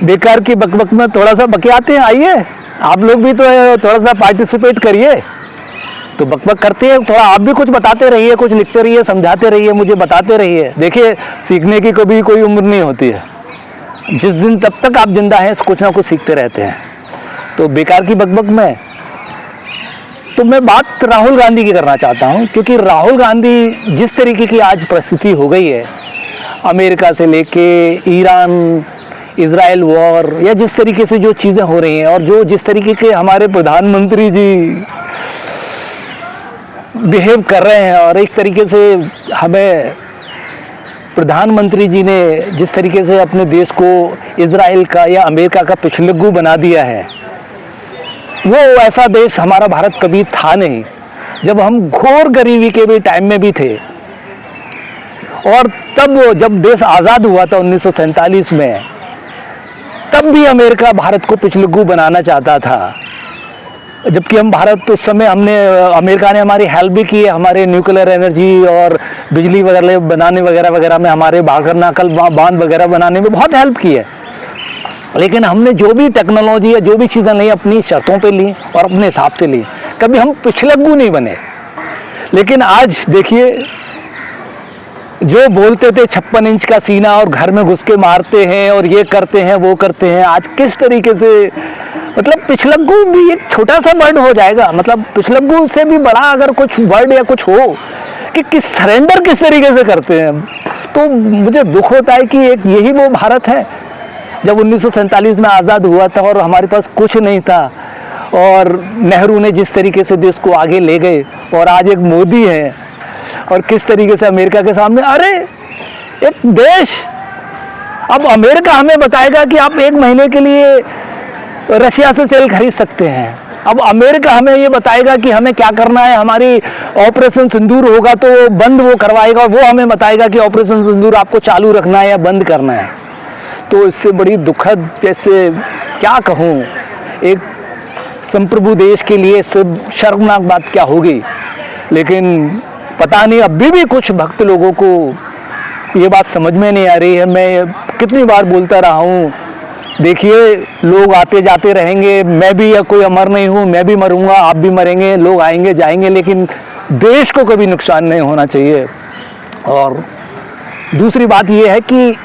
बेकार की बकबक में थोड़ा सा बकियाते हैं। आइए आप लोग भी तो थोड़ा सा पार्टिसिपेट करिए। तो बकबक करते हैं, थोड़ा आप भी कुछ बताते रहिए, कुछ लिखते रहिए, समझाते रहिए, मुझे बताते रहिए। देखिए सीखने की कभी कोई उम्र नहीं होती है, जिस दिन तब तक आप जिंदा हैं कुछ ना कुछ सीखते रहते हैं। तो बेकार की बकबक में तो मैं बात राहुल गांधी की करना चाहता हूं, क्योंकि राहुल गांधी जिस तरीके की आज परिस्थिति हो गई है, अमेरिका से लेके ईरान इजराइल वॉर, या जिस तरीके से जो चीज़ें हो रही हैं, और जो जिस तरीके के हमारे प्रधानमंत्री जी बिहेव कर रहे हैं, और एक तरीके से हमें प्रधानमंत्री जी ने जिस तरीके से अपने देश को इजराइल का या अमेरिका का पिछलग्गू बना दिया है, वो ऐसा देश हमारा भारत कभी था नहीं। जब हम घोर गरीबी के भी टाइम में भी थे, और तब जब देश आज़ाद हुआ था 1947 में, तब भी अमेरिका भारत को पिछलग्गू बनाना चाहता था। जबकि हम भारत उस समय अमेरिका ने हमारी हेल्प भी की है, हमारे न्यूक्लियर एनर्जी और बिजली वगैरह बनाने वगैरह में, हमारे बागर नाकल बांध वगैरह बनाने में बहुत हेल्प की है। लेकिन हमने जो भी टेक्नोलॉजी या जो भी चीज़ें ली अपनी शर्तों पे ली और अपने हिसाब से ली, कभी हम पिछलग्गू नहीं बने। लेकिन आज देखिए, जो बोलते थे 56 इंच का सीना और घर में घुस के मारते हैं और ये करते हैं वो करते हैं, आज किस तरीके से, मतलब पिछलग्गू भी एक छोटा सा वर्ड हो जाएगा। मतलब पिछलग्गू से भी बड़ा अगर कुछ वर्ड या कुछ हो कि सरेंडर किस तरीके से करते हैं, तो मुझे दुख होता है कि एक यही वो भारत है जब 1947 में आज़ाद हुआ था और हमारे पास कुछ नहीं था, और नेहरू ने जिस तरीके से देश को आगे ले गए, और आज एक मोदी है, और किस तरीके से अमेरिका के सामने, अरे एक देश, अब अमेरिका हमें बताएगा कि आप 1 महीने के लिए रशिया से तेल खरीद सकते हैं। अब अमेरिका हमें ये बताएगा कि हमें क्या करना है, हमारी ऑपरेशन सिंदूर होगा तो बंद वो करवाएगा, वो हमें बताएगा कि ऑपरेशन सिंदूर आपको चालू रखना है या बंद करना है। तो इससे बड़ी दुखद, जैसे क्या कहूँ, एक संप्रभु देश के लिए इससे शर्मनाक बात क्या होगी। लेकिन पता नहीं अभी भी कुछ भक्त लोगों को ये बात समझ में नहीं आ रही है। मैं कितनी बार बोलता रहा हूँ, देखिए लोग आते जाते रहेंगे, मैं भी या कोई अमर नहीं हूँ, मैं भी मरूंगा, आप भी मरेंगे, लोग आएंगे जाएंगे, लेकिन देश को कभी नुकसान नहीं होना चाहिए। और दूसरी बात ये है कि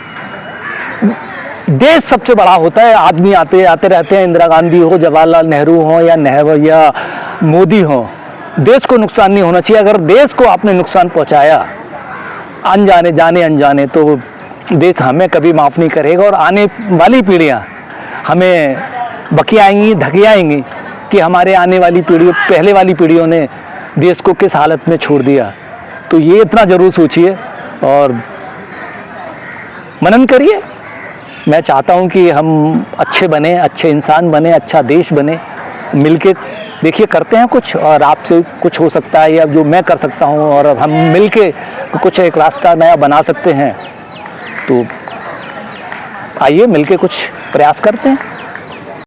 देश सबसे बड़ा होता है, आदमी आते आते रहते हैं, इंदिरा गांधी हो, जवाहरलाल नेहरू हो या मोदी हो, देश को नुकसान नहीं होना चाहिए। अगर देश को आपने नुकसान पहुंचाया अनजाने जाने अनजाने, तो देश हमें कभी माफ़ नहीं करेगा, और आने वाली पीढ़ियां हमें बकियाएंगी, धकियाएंगी कि हमारे आने वाली पीढ़ियों, पहले वाली पीढ़ियों ने देश को किस हालत में छोड़ दिया। तो ये इतना ज़रूर सोचिए और मनन करिए। मैं चाहता हूं कि हम अच्छे बने, अच्छे इंसान बने, अच्छा देश बने, मिलके देखिए करते हैं कुछ, और आपसे कुछ हो सकता है या जो मैं कर सकता हूं, और हम मिलके कुछ एक रास्ता नया बना सकते हैं। तो आइए मिलके कुछ प्रयास करते हैं।